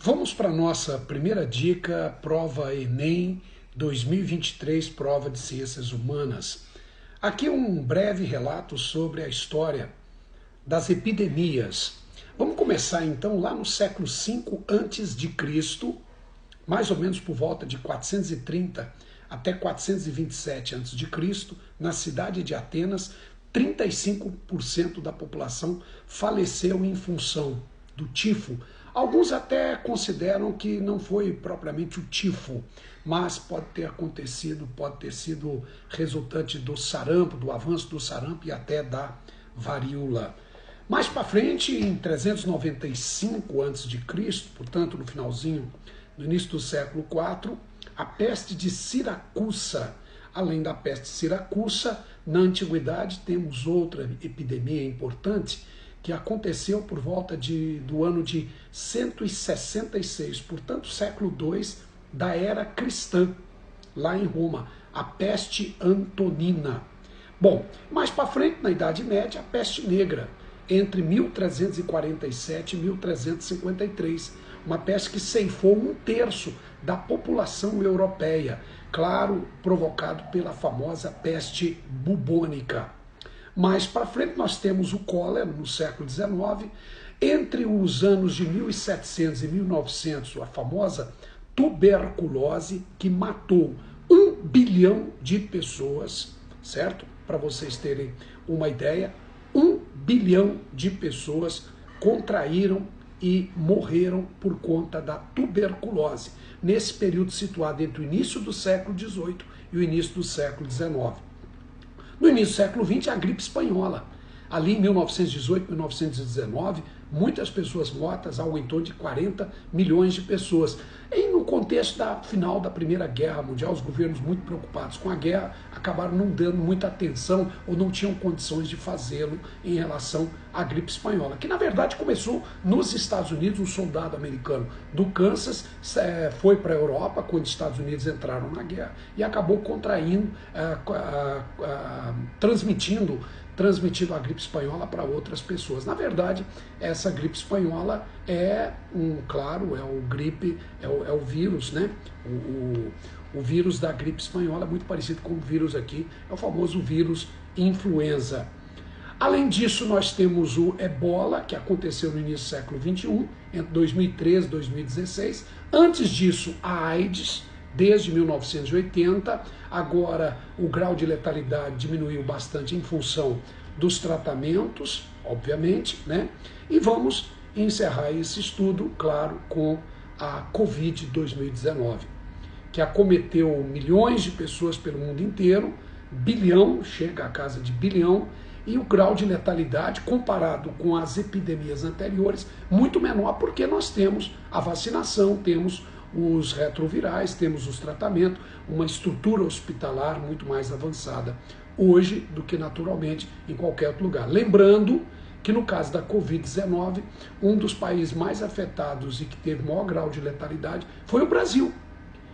Vamos para a nossa primeira dica, prova Enem 2023, prova de Ciências Humanas. Aqui um breve relato sobre a história das epidemias. Vamos começar então lá no século V a.C., mais ou menos por volta de 430 até 427 a.C., na cidade de Atenas, 35% da população faleceu em função do tifo. Alguns até consideram que não foi propriamente o tifo, mas pode ter sido resultante do sarampo, do avanço do sarampo e até da varíola. Mais para frente, em 395 a.C., portanto no finalzinho, no início do século IV, a peste de Siracusa. Além da peste de Siracusa, na antiguidade temos outra epidemia importante que aconteceu por volta do ano de 166, portanto século II da era cristã, lá em Roma, a peste antonina. Bom, mais para frente, na Idade Média, a peste negra, entre 1347 e 1353, uma peste que ceifou 1/3 da população europeia, claro, provocado pela famosa peste bubônica. Mais para frente nós temos o cólera no século XIX, entre os anos de 1700 e 1900, a famosa tuberculose, que matou 1 bilhão de pessoas, certo? Para vocês terem uma ideia, 1 bilhão de pessoas contraíram e morreram por conta da tuberculose, nesse período situado entre o início do século XVIII e o início do século XIX. No início do século XX, a gripe espanhola. Ali em 1918, 1919, muitas pessoas mortas, algo em torno de 40 milhões de pessoas. E no contexto da final da Primeira Guerra Mundial, os governos muito preocupados com a guerra acabaram não dando muita atenção ou não tinham condições de fazê-lo em relação à gripe espanhola, que na verdade começou nos Estados Unidos. Um soldado americano do Kansas foi para a Europa quando os Estados Unidos entraram na guerra e acabou contraindo, transmitindo a gripe espanhola para outras pessoas. Na verdade, essa gripe espanhola é o vírus, né? O vírus da gripe espanhola é muito parecido com o vírus aqui, é o famoso vírus influenza. Além disso, nós temos o ebola, que aconteceu no início do século XXI, entre 2013 e 2016. Antes disso, a AIDS, desde 1980, agora o grau de letalidade diminuiu bastante em função dos tratamentos, obviamente, né? E vamos encerrar esse estudo, claro, com a Covid-2019, que acometeu milhões de pessoas pelo mundo inteiro, bilhão, chega à casa de bilhão, e o grau de letalidade, comparado com as epidemias anteriores, muito menor, porque nós temos a vacinação, temos os retrovirais, temos os tratamentos, uma estrutura hospitalar muito mais avançada hoje do que naturalmente em qualquer outro lugar. Lembrando que no caso da Covid-19, um dos países mais afetados e que teve maior grau de letalidade foi o Brasil.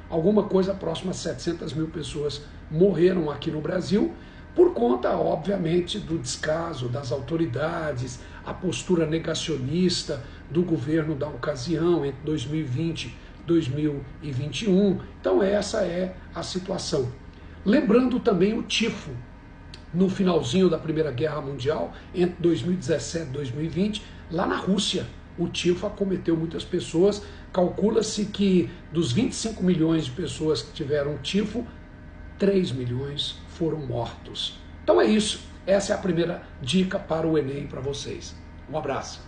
Alguma coisa próxima a 700 mil pessoas morreram aqui no Brasil, por conta, obviamente, do descaso das autoridades, a postura negacionista do governo da ocasião entre 2020 e 2021. Então essa é a situação. Lembrando também o tifo. No finalzinho da Primeira Guerra Mundial, entre 2017 e 2020, lá na Rússia, o tifo acometeu muitas pessoas. Calcula-se que dos 25 milhões de pessoas que tiveram tifo, 3 milhões foram mortos. Então é isso. Essa é a primeira dica para o Enem para vocês. Um abraço.